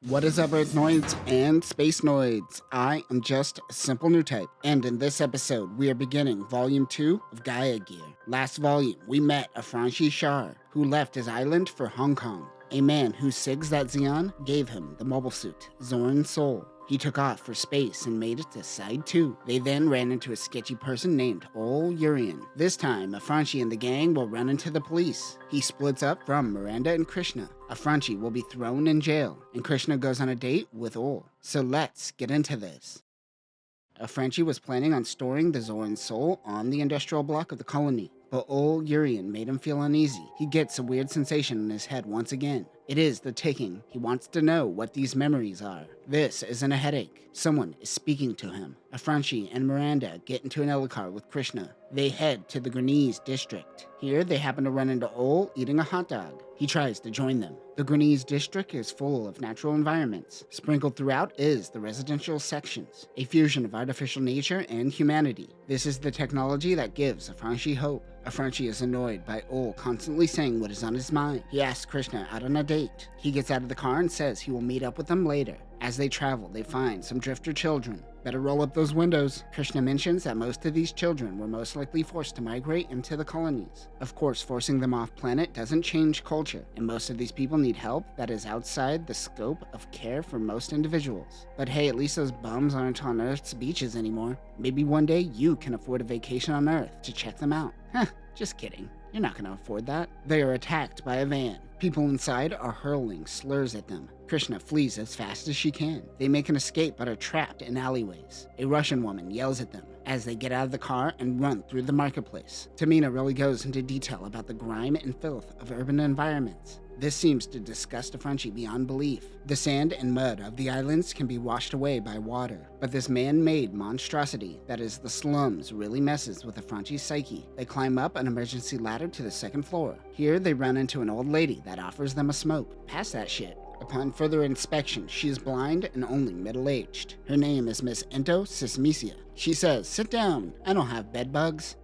What is up, Earthnoids and Spacenoids? I am just a simple new type, and in this episode, we are beginning Volume 2 of Gaia Gear. Last volume, we met Afranchi Shar, who left his island for Hong Kong, a man who Sigs that Xion gave him the mobile suit, Zoran's soul. He took off for space and made it to Side 2. They then ran into a sketchy person named Ol Urian. This time, Afranchi and the gang will run into the police. He splits up from Miranda and Krishna. Afranchi will be thrown in jail, and Krishna goes on a date with Ol. So let's get into this. Afranchi was planning on storing the Zoran's soul on the industrial block of the colony, but Ol Urian made him feel uneasy. He gets a weird sensation in his head once again. It is the ticking. He wants to know what these memories are. This isn't a headache. Someone is speaking to him. Afranchi and Miranda get into an Elicar with Krishna. They head to the Grenese district. Here, they happen to run into Ol eating a hot dog. He tries to join them. The Grenese district is full of natural environments. Sprinkled throughout is the residential sections, a fusion of artificial nature and humanity. This is the technology that gives Afranchi hope. Afranchi is annoyed by Ol constantly saying what is on his mind. He asks Krishna out on a date. He gets out of the car and says he will meet up with them later. As they travel, they find some drifter children. Better roll up those windows. Krishna mentions that most of these children were most likely forced to migrate into the colonies. Of course, forcing them off planet doesn't change culture, and most of these people need help that is outside the scope of care for most individuals. But hey, at least those bums aren't on Earth's beaches anymore. Maybe one day you can afford a vacation on Earth to check them out. Just kidding. You're not gonna afford that. They are attacked by a van. People inside are hurling slurs at them. Krishna flees as fast as she can. They make an escape but are trapped in alleyways. A Russian woman yells at them as they get out of the car and run through the marketplace. Tamina really goes into detail about the grime and filth of urban environments. This seems to disgust Afranchi beyond belief. The sand and mud of the islands can be washed away by water, but this man-made monstrosity that is the slums really messes with Afranchi's psyche. They climb up an emergency ladder to the second floor. Here they run into an old lady that offers them a smoke. Pass that shit. Upon further inspection, she is blind and only middle-aged. Her name is Miss Ento Sismisia. She says, "Sit down, I don't have bed bugs."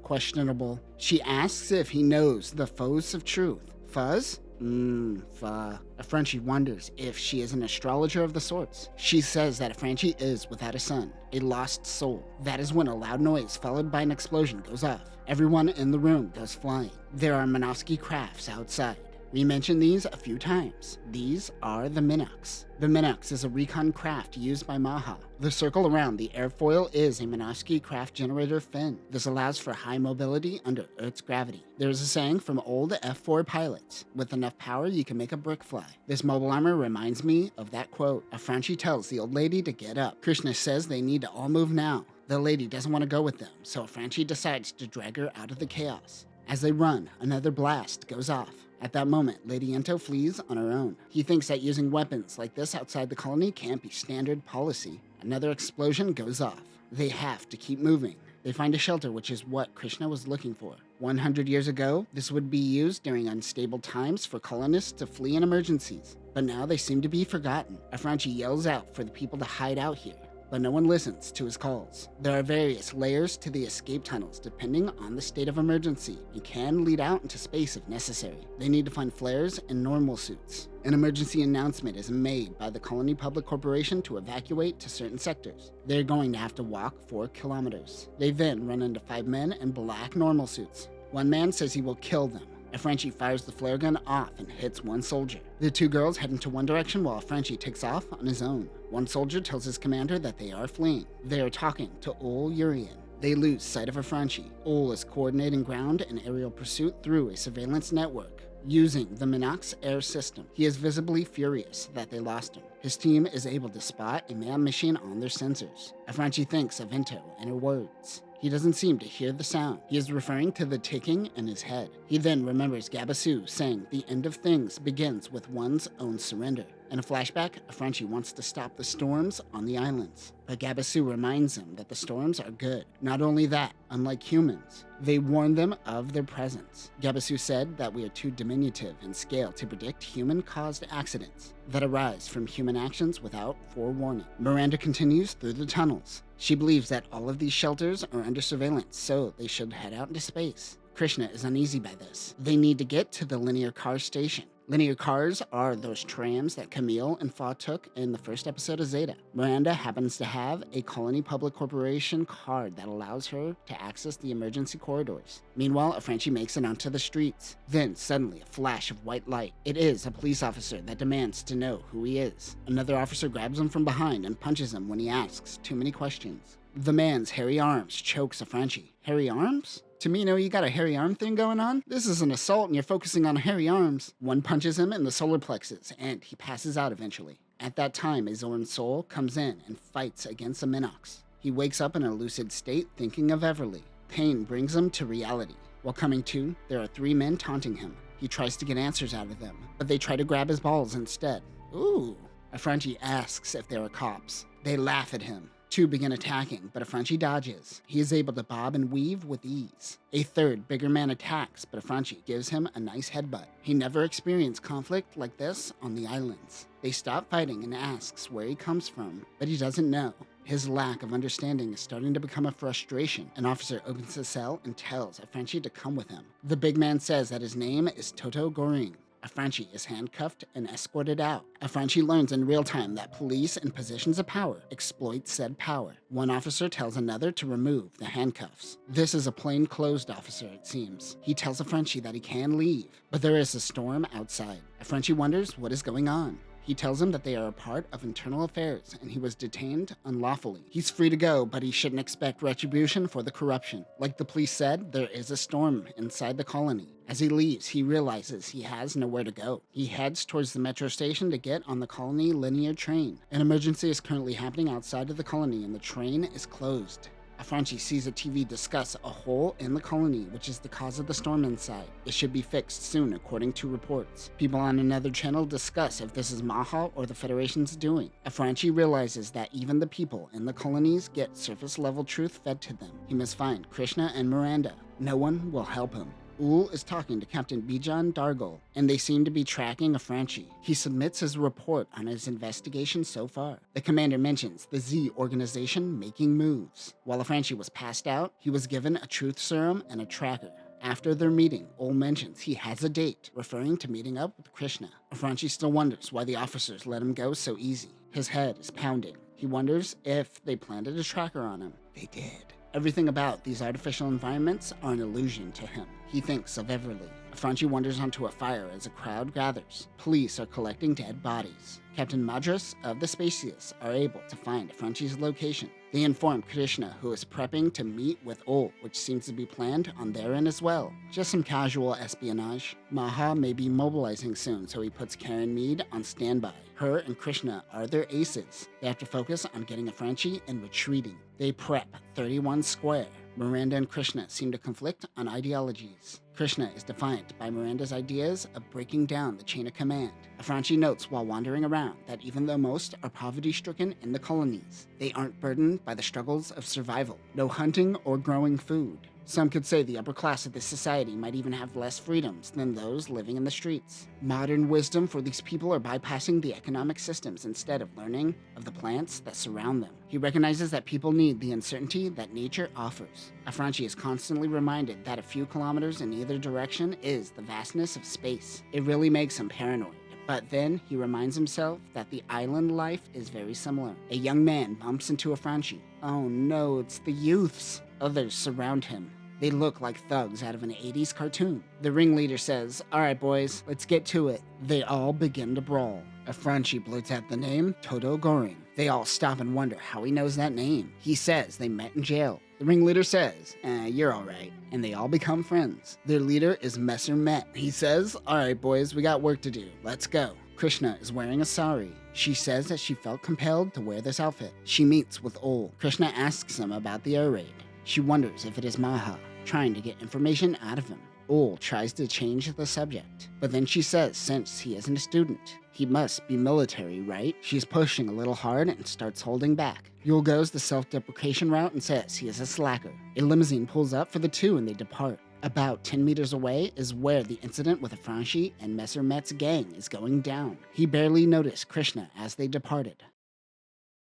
Questionable. She asks if he knows the foes of truth. Fuzz? Afranchi wonders if she is an astrologer of the sorts. She says that Afranchi is without a son, a lost soul. That is when a loud noise followed by an explosion goes off. Everyone in the room goes flying. There are Minovsky crafts outside. We mentioned these a few times. These are the Minox. The Minox is a recon craft used by Maha. The circle around the airfoil is a Minovsky craft generator fin. This allows for high mobility under Earth's gravity. There is a saying from old F4 pilots, "With enough power, you can make a brick fly." This mobile armor reminds me of that quote. Afranchi tells the old lady to get up. Krishna says they need to all move now. The lady doesn't want to go with them, so Afranchi decides to drag her out of the chaos. As they run, another blast goes off. At that moment, Lady Ento flees on her own. He thinks that using weapons like this outside the colony can't be standard policy. Another explosion goes off. They have to keep moving. They find a shelter, which is what Krishna was looking for. 100 years ago, this would be used during unstable times for colonists to flee in emergencies. But now they seem to be forgotten. Afranchi yells out for the people to hide out here, but no one listens to his calls. There are various layers to the escape tunnels depending on the state of emergency and can lead out into space if necessary. They need to find flares and normal suits. An emergency announcement is made by the Colony Public Corporation to evacuate to certain sectors. They're going to have to walk 4 kilometers. They then run into 5 men in black normal suits. One man says he will kill them. Afranchi fires the flare gun off and hits one soldier. The 2 girls head into one direction while Afranchi takes off on his own. One soldier tells his commander that they are fleeing. They are talking to Ol Urian. They lose sight of Afranchi. Ol is coordinating ground and aerial pursuit through a surveillance network using the Minox air system. He is visibly furious that they lost him. His team is able to spot a man machine on their sensors. Afranchi thinks of Ento and her words. He doesn't seem to hear the sound. He is referring to the ticking in his head. He then remembers Gabasu saying the end of things begins with one's own surrender. In a flashback, Afranchi wants to stop the storms on the islands, but Gabasu reminds him that the storms are good. Not only that, unlike humans, they warn them of their presence. Gabasu said that we are too diminutive in scale to predict human-caused accidents that arise from human actions without forewarning. Miranda continues through the tunnels. She believes that all of these shelters are under surveillance, so they should head out into space. Krishna is uneasy by this. They need to get to the linear car station. Linear cars are those trams that Camille and Fa took in the first episode of Zeta. Miranda happens to have a Colony Public Corporation card that allows her to access the emergency corridors. Meanwhile, Frenchie makes it onto the streets. Then, suddenly, a flash of white light. It is a police officer that demands to know who he is. Another officer grabs him from behind and punches him when he asks too many questions. The man's hairy arms chokes Frenchie. Hairy arms? Tamino, you got a hairy arm thing going on? This is an assault and you're focusing on hairy arms. One punches him in the solar plexus and he passes out eventually. At that time, a Zoran soul comes in and fights against a Minox. He wakes up in a lucid state thinking of Everly. Pain brings him to reality. While coming to, there are 3 men taunting him. He tries to get answers out of them, but they try to grab his balls instead. Ooh. Frenchie asks if there are cops. They laugh at him. 2 begin attacking, but Frenchie dodges. He is able to bob and weave with ease. A 3rd, bigger man attacks, but Frenchie gives him a nice headbutt. He never experienced conflict like this on the islands. They stop fighting and asks where he comes from, but he doesn't know. His lack of understanding is starting to become a frustration. An officer opens the cell and tells Frenchie to come with him. The big man says that his name is Toto Goring. Frenchie is handcuffed and escorted out. Frenchie learns in real time that police in positions of power exploit said power. One officer tells another to remove the handcuffs. This is a plainclothes officer, it seems. He tells Frenchie that he can leave, but there is a storm outside. Frenchie wonders what is going on. He tells him that they are a part of internal affairs and he was detained unlawfully. He's free to go, but he shouldn't expect retribution for the corruption. Like the police said, there is a storm inside the colony. As he leaves, he realizes he has nowhere to go. He heads towards the metro station to get on the colony linear train. An emergency is currently happening outside of the colony and the train is closed. Frenchie sees a TV discuss a hole in the colony, which is the cause of the storm inside. It should be fixed soon, according to reports. People on another channel discuss if this is Maha or the Federation's doing. Frenchie realizes that even the people in the colonies get surface-level truth fed to them. He must find Krishna and Miranda. No one will help him. Ul is talking to Captain Bijan Dargol, and they seem to be tracking Frenchie. He submits his report on his investigation so far. The commander mentions the Z organization making moves. While Frenchie was passed out, he was given a truth serum and a tracker. After their meeting, Ul mentions he has a date, referring to meeting up with Krishna. Frenchie still wonders why the officers let him go so easy. His head is pounding. He wonders if they planted a tracker on him. They did. Everything about these artificial environments are an illusion to him. He thinks of Everly. Frenchie wanders onto a fire as a crowd gathers. Police are collecting dead bodies. Captain Madras of the Spacious are able to find Frenchie's location. They inform Krishna, who is prepping to meet with Ul, which seems to be planned on their end as well. Just some casual espionage. Maha may be mobilizing soon, so he puts Karen Mead on standby. Her and Krishna are their aces. They have to focus on getting a Frenchie and retreating. They prep 31 Square. Miranda and Krishna seem to conflict on ideologies. Krishna is defiant by Miranda's ideas of breaking down the chain of command. Frenchie notes while wandering around that even though most are poverty-stricken in the colonies, they aren't burdened by the struggles of survival. No hunting or growing food. Some could say the upper class of this society might even have less freedoms than those living in the streets. Modern wisdom for these people are bypassing the economic systems instead of learning of the plants that surround them. He recognizes that people need the uncertainty that nature offers. Frenchie is constantly reminded that a few kilometers in either direction is the vastness of space. It really makes him paranoid. But then he reminds himself that the island life is very similar. A young man bumps into Frenchie. Oh no, it's the youths. Others surround him. They look like thugs out of an 80s cartoon. The ringleader says, "Alright boys, let's get to it." They all begin to brawl. Frenchie blurts out the name, Toto Goring. They all stop and wonder how he knows that name. He says they met in jail. The ringleader says, "You're alright." And they all become friends. Their leader is Messer Met. He says, "Alright boys, we got work to do. Let's go." Krishna is wearing a sari. She says that she felt compelled to wear this outfit. She meets with Ul. Krishna asks him about the air raid. She wonders if it is Maha, trying to get information out of him. Ul tries to change the subject, but then she says since he isn't a student, he must be military, right? She's pushing a little hard and starts holding back. Ul goes the self-deprecation route and says he is a slacker. A limousine pulls up for the two and they depart. About 10 meters away is where the incident with Frenchie and Messer Met's gang is going down. He barely noticed Krishna as they departed.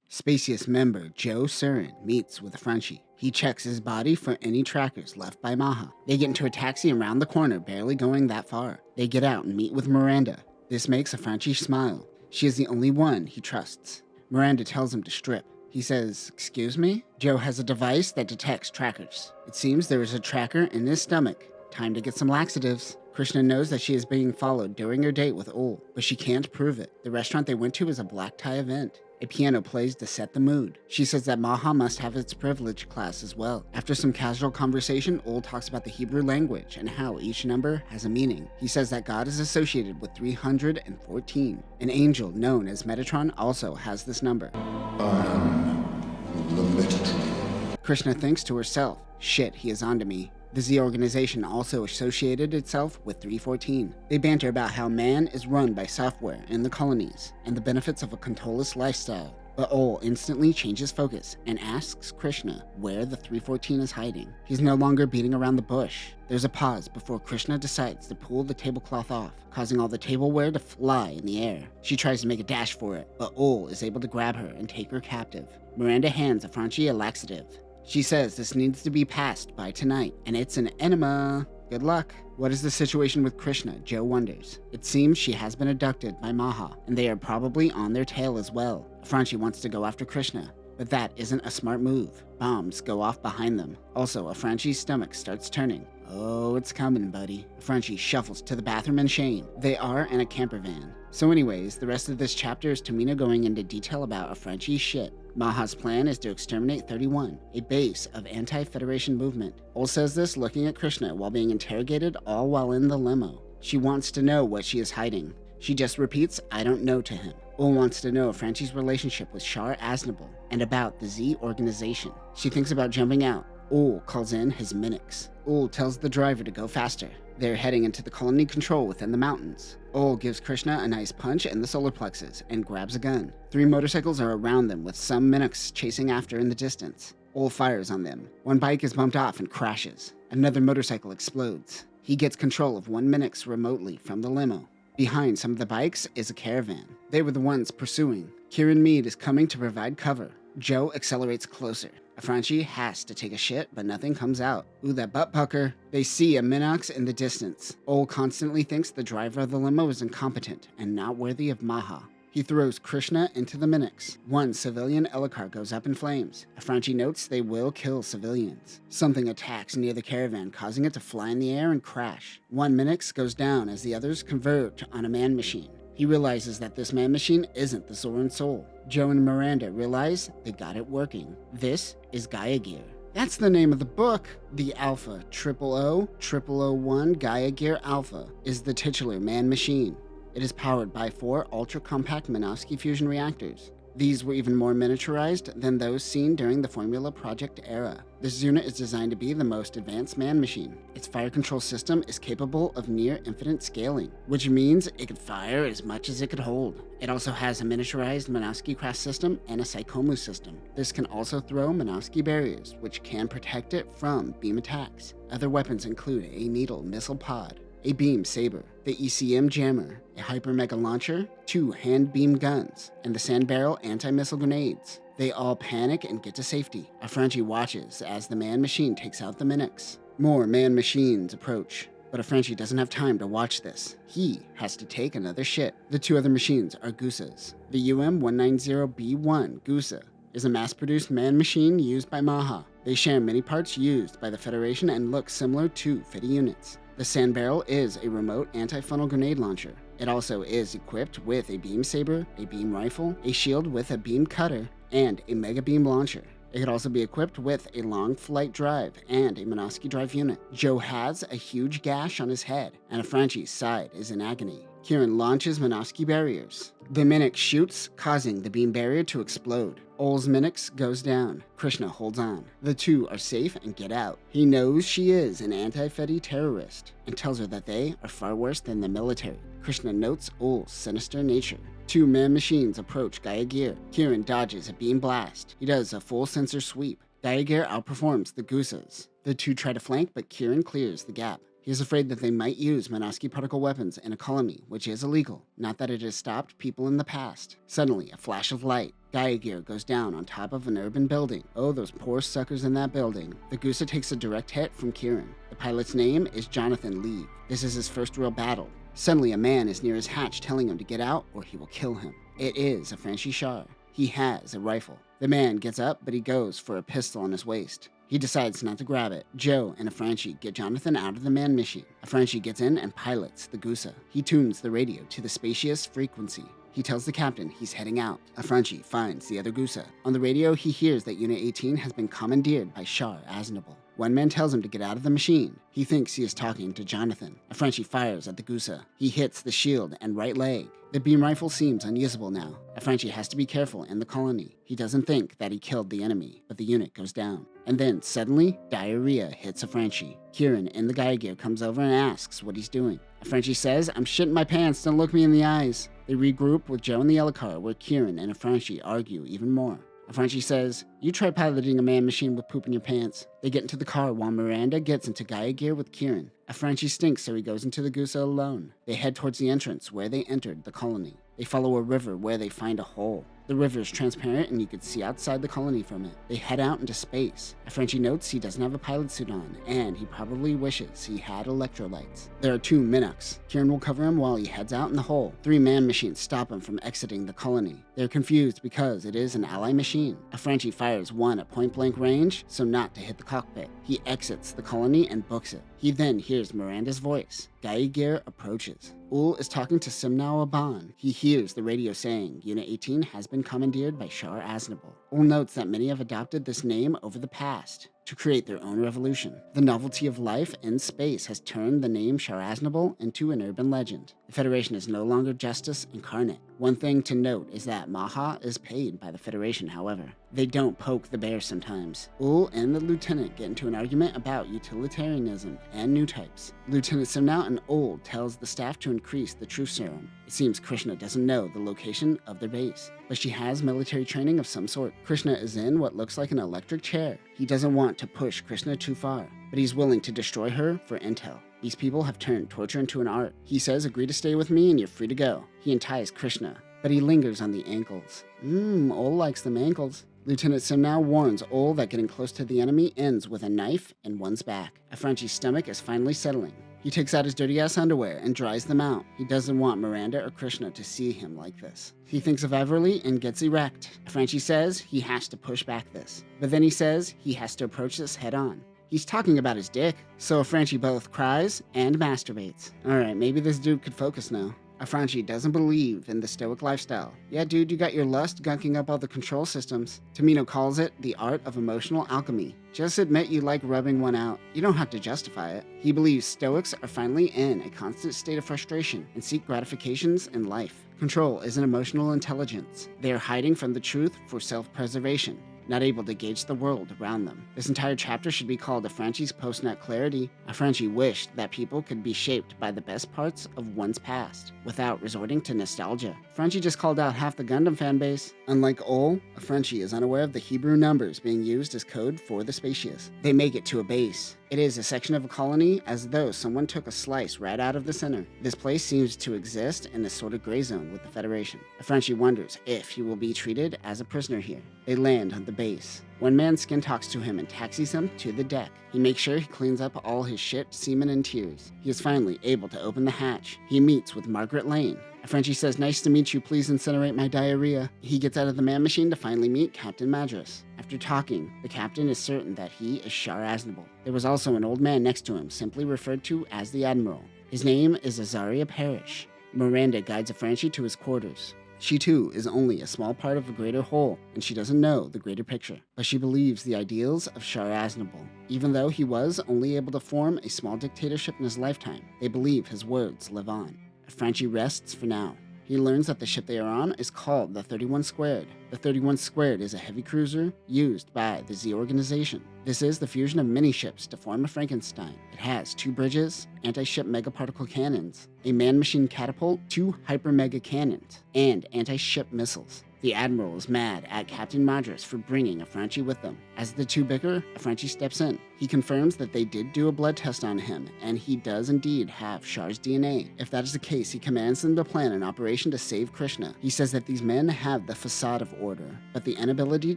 Spacious member Joe Surin meets with Frenchie. He checks his body for any trackers left by Maha. They get into a taxi around the corner, barely going that far. They get out and meet with Miranda. This makes Afranchi smile. She is the only one he trusts. Miranda tells him to strip. He says, "Excuse me?" Joe has a device that detects trackers. It seems there is a tracker in his stomach. Time to get some laxatives. Krishna knows that she is being followed during her date with Ol, but she can't prove it. The restaurant they went to is a black tie event. A piano plays to set the mood. She says that Maha must have its privilege class as well. After some casual conversation, Ol talks about the Hebrew language and how each number has a meaning. He says that God is associated with 314. An angel known as Medatron also has this number. I am the Medatron. Krishna thinks to herself, "Shit, he is onto me." The Z organization also associated itself with 314. They banter about how man is run by software in the colonies and the benefits of a controlless lifestyle. But Ol instantly changes focus and asks Krishna where the 314 is hiding. He's no longer beating around the bush. There's a pause before Krishna decides to pull the tablecloth off, causing all the tableware to fly in the air. She tries to make a dash for it, but Ol is able to grab her and take her captive. Miranda hands Afranchi a laxative. She says this needs to be passed by tonight, and it's an enema. Good luck. What is the situation with Krishna? Joe wonders. It seems she has been abducted by Maha, and they are probably on their tail as well. Afranchi wants to go after Krishna, but that isn't a smart move. Bombs go off behind them. Also, Afranchi's stomach starts turning. Oh, it's coming, buddy. Afranchi shuffles to the bathroom in shame. They are in a camper van. So anyways, the rest of this chapter is Tamina going into detail about Afranchi's shit. Maha's plan is to exterminate 31, a base of anti-Federation movement. Ol says this looking at Krishna while being interrogated, all while in the limo. She wants to know what she is hiding. She just repeats, "I don't know" to him. Ol wants to know Afranchi's relationship with Shar Aznable and about the Z organization. She thinks about jumping out. Ol calls in his Minix. Ol tells the driver to go faster. They're heading into the colony control within the mountains. Ol gives Krishna a nice punch in the solar plexus and grabs a gun. 3 motorcycles are around them with some Minix chasing after in the distance. Ol fires on them. One bike is bumped off and crashes. Another motorcycle explodes. He gets control of one Minix remotely from the limo. Behind some of the bikes is a caravan. They were the ones pursuing. Kieran Mead is coming to provide cover. Joe accelerates closer. Afranchi has to take a shit, but nothing comes out. Ooh, that butt pucker. They see a Minox in the distance. Ol constantly thinks the driver of the limo is incompetent and not worthy of Maha. He throws Krishna into the Minix. One civilian Elokar goes up in flames. Afranchi notes they will kill civilians. Something attacks near the caravan, causing it to fly in the air and crash. One Minix goes down as the others converge on a man machine. He realizes that this man machine isn't the Soren Soul. Joe and Miranda realize they got it working. This is Gaia Gear. That's the name of the book. The Alpha 000001 Gaia Gear Alpha is the titular man machine. It is powered by 4 ultra-compact Minovsky fusion reactors. These were even more miniaturized than those seen during the Formula Project era. This unit is designed to be the most advanced man machine. Its fire control system is capable of near infinite scaling, which means it could fire as much as it could hold. It also has a miniaturized Minovsky craft system and a Psychomu system. This can also throw Minovsky barriers, which can protect it from beam attacks. Other weapons include a needle missile pod, a beam saber, the ECM jammer, a hyper mega launcher, 2 hand beam guns, and the sand barrel anti-missile grenades. They all panic and get to safety. Afranchi watches as the man machine takes out the Minix. More man machines approach, but Afranchi doesn't have time to watch this. He has to take another shit. The 2 other machines are Gusas. The UM-190B1 Gusa is a mass-produced man machine used by Maha. They share many parts used by the Federation and look similar to FIDI units. The sand barrel is a remote anti-funnel grenade launcher. It also is equipped with a beam saber, a beam rifle, a shield with a beam cutter, and a mega beam launcher. It could also be equipped with a long flight drive and a Minovsky drive unit. Joe has a huge gash on his head, and Afranchi's side is in agony. Kieran launches Minovsky barriers. The Minix shoots, causing the beam barrier to explode. Ol's Minix goes down. Krishna holds on. The 2 are safe and get out. He knows she is an anti-Fedi terrorist and tells her that they are far worse than the military. Krishna notes Ol's sinister nature. 2 man machines approach Gaia Gear. Kieran dodges a beam blast. He does a full sensor sweep. Gaia Gear outperforms the Gusas. The 2 try to flank, but Kieran clears the gap. He is afraid that they might use Minovsky particle weapons in a colony, which is illegal. Not that it has stopped people in the past. Suddenly, a flash of light. Gaia Gear goes down on top of an urban building. Oh, those poor suckers in that building. The Gusa takes a direct hit from Kieran. The pilot's name is Jonathan Lee. This is his first real battle. Suddenly, a man is near his hatch telling him to get out or he will kill him. It is a Franchi Shar. He has a rifle. The man gets up, but he goes for a pistol on his waist. He decides not to grab it. Joe and a Franchi get Jonathan out of the man machine. A Franchi gets in and pilots the Gusa. He tunes the radio to the spacious frequency. He tells the captain he's heading out. A Franchi finds the other Gusa. On the radio, he hears that Unit 18 has been commandeered by Shar Aznable. One man tells him to get out of the machine. He thinks he is talking to Jonathan. A Franchi fires at the Gusa. He hits the shield and right leg. The beam rifle seems unusable now. A Franchi has to be careful in the colony. He doesn't think that he killed the enemy, but the unit goes down. And then, suddenly, diarrhea hits a Franchi. Kieran in the Gaia Gear comes over and asks what he's doing. A Franchi says, "I'm shitting my pants, don't look me in the eyes." They regroup with Joe in the yellow car, where Kieran and a Franchi argue even more. A Franchi says, "You try piloting a man machine with poop in your pants." They get into the car while Miranda gets into Gaia Gear with Kieran. A Franchi stinks, so he goes into the Gusa alone. They head towards the entrance where they entered the colony. They follow a river where they find a hole. The river is transparent and you could see outside the colony from it. They head out into space. A Franchi notes he doesn't have a pilot suit on, and he probably wishes he had electrolytes. There are 2 Minocs. Kieran will cover him while he heads out in the hole. 3 man machines stop him from exiting the colony. They're confused because it is an ally machine. A Franchi fires one at point-blank range, so not to hit the cockpit. He exits the colony and books it. He then hears Miranda's voice. Gaia Gear approaches. Ul is talking to Simnao Aban. He hears the radio saying Unit 18 has been commandeered by Shar Aznable. Ul notes that many have adopted this name over the past to create their own revolution. The novelty of life in space has turned the name Shar Aznable into an urban legend. The Federation is no longer justice incarnate. One thing to note is that Maha is paid by the Federation, however. They don't poke the bear sometimes. Ul and the lieutenant get into an argument about utilitarianism and new types. Lieutenant Simnao and Ul tells the staff to increase the truth serum. It seems Krishna doesn't know the location of their base, but she has military training of some sort. Krishna is in what looks like an electric chair. He doesn't want to push Krishna too far, but he's willing to destroy her for intel. These people have turned torture into an art. He says, "Agree to stay with me and you're free to go." He unties Krishna, but he lingers on the ankles. Ol likes them ankles. Lieutenant Simnao warns Ol that getting close to the enemy ends with a knife in one's back. A Franchi's stomach is finally settling. He takes out his dirty-ass underwear and dries them out. He doesn't want Miranda or Krishna to see him like this. He thinks of Everly and gets erect. A Franchi says he has to push back this, but then he says he has to approach this head-on. He's talking about his dick, so a Franchi both cries and masturbates. Alright, maybe this dude could focus now. A Franchi doesn't believe in the stoic lifestyle. Yeah, dude, you got your lust gunking up all the control systems. Tamino calls it the art of emotional alchemy. Just admit you like rubbing one out. You don't have to justify it. He believes Stoics are finally in a constant state of frustration and seek gratifications in life. Control is an emotional intelligence. They are hiding from the truth for self-preservation, not able to gauge the world around them. This entire chapter should be called A Franchi's Post-Nut Clarity. A Franchi wished that people could be shaped by the best parts of one's past, without resorting to nostalgia. Franchi just called out half the Gundam fanbase. Unlike Ol, a Franchi is unaware of the Hebrew numbers being used as code for the Spacious. They make it to a base. It is a section of a colony as though someone took a slice right out of the center. This place seems to exist in a sort of gray zone with the Federation. A Franchi wonders if he will be treated as a prisoner here. They land on the base. One man skin talks to him and taxis him to the deck. He makes sure he cleans up all his shit, semen, and tears. He is finally able to open the hatch. He meets with Margaret Lane. A Franchi says, "Nice to meet you, please incinerate my diarrhea." He gets out of the man machine to finally meet Captain Madras. After talking, the captain is certain that he is Shar Aznable. There was also an old man next to him, simply referred to as the Admiral. His name is Azaria Parrish. Miranda guides a Franchi to his quarters. She too is only a small part of a greater whole, and she doesn't know the greater picture. But she believes the ideals of Shar Aznable. Even though he was only able to form a small dictatorship in his lifetime, they believe his words live on. A Franchi rests for now. He learns that the ship they are on is called the 31 Squared. The 31 Squared is a heavy cruiser used by the Z organization. This is the fusion of mini-ships to form a Frankenstein. It has 2 bridges, anti-ship megaparticle cannons, a man-machine catapult, 2 hyper-mega cannons, and anti-ship missiles. The Admiral is mad at Captain Madras for bringing Afranchi with them. As the two bicker, Afranchi steps in. He confirms that they did do a blood test on him, and he does indeed have Char's DNA. If that is the case, he commands them to plan an operation to save Krishna. He says that these men have the facade of order, but the inability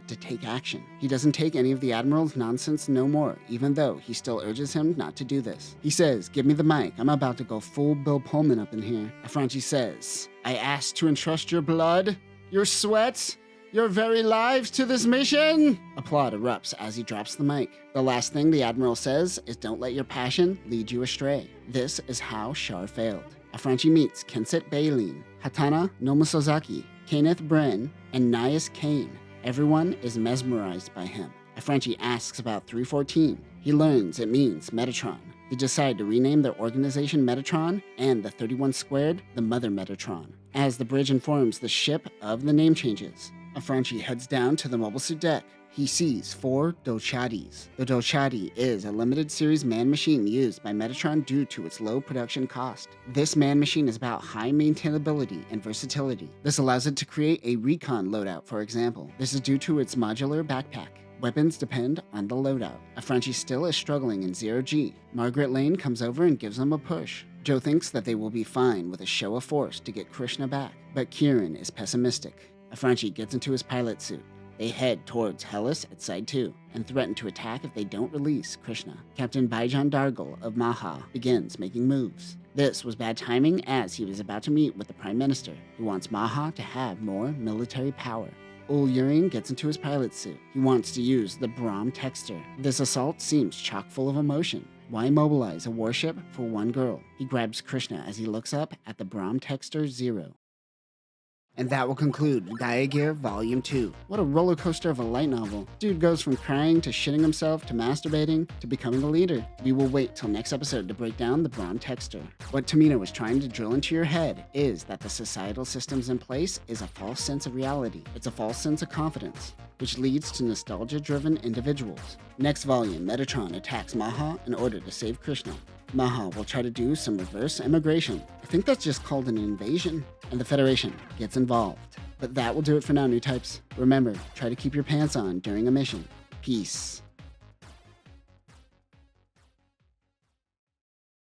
to take action. He doesn't take any of the Admiral's nonsense no more, even though he still urges him not to do this. He says, "Give me the mic, I'm about to go full Bill Pullman up in here." Afranchi says, "I asked to entrust your blood, your sweat, your very lives to this mission?" Applaud erupts as he drops the mic. The last thing the Admiral says is, "Don't let your passion lead you astray." This is how Char failed. Afranchi meets Kenset Bailin, Hatana Nomusozaki, Kenneth Bren, and Nias Kane. Everyone is mesmerized by him. Afranchi asks about 314. He learns it means Medatron. They decide to rename their organization Medatron and the 31 Squared the Mother Medatron. As the bridge informs the ship of the name changes, Afranchi heads down to the mobile suit deck. He sees 4 Dochadis. The Dochadi is a limited series man-machine used by Medatron due to its low production cost. This man-machine is about high maintainability and versatility. This allows it to create a recon loadout, for example. This is due to its modular backpack. Weapons depend on the loadout. Afranchi still is struggling in 0G. Margaret Lane comes over and gives him a push. Joe thinks that they will be fine with a show of force to get Krishna back, but Kieran is pessimistic. Afranchi gets into his pilot suit. They head towards Hellas at Side 2 and threaten to attack if they don't release Krishna. Captain Baijan Dargal of Maha begins making moves. This was bad timing as he was about to meet with the Prime Minister, who wants Maha to have more military power. Ul-Yurin gets into his pilot suit. He wants to use the Brahm Texter. This assault seems chock full of emotion. Why mobilize a warship for one girl? He grabs Krishna as he looks up at the Brahm Texter 0. And that will conclude Gaia Gear Volume 2. What a roller coaster of a light novel. Dude goes from crying to shitting himself to masturbating to becoming a leader. We will wait till next episode to break down the Brahm Texter. What Tamina was trying to drill into your head is that the societal systems in place is a false sense of reality. It's a false sense of confidence, which leads to nostalgia-driven individuals. Next volume, Medatron attacks Maha in order to save Krishna. Maha will try to do some reverse immigration. I think that's just called an invasion. And the Federation gets involved. But that will do it for now, new types. Remember, try to keep your pants on during a mission. Peace.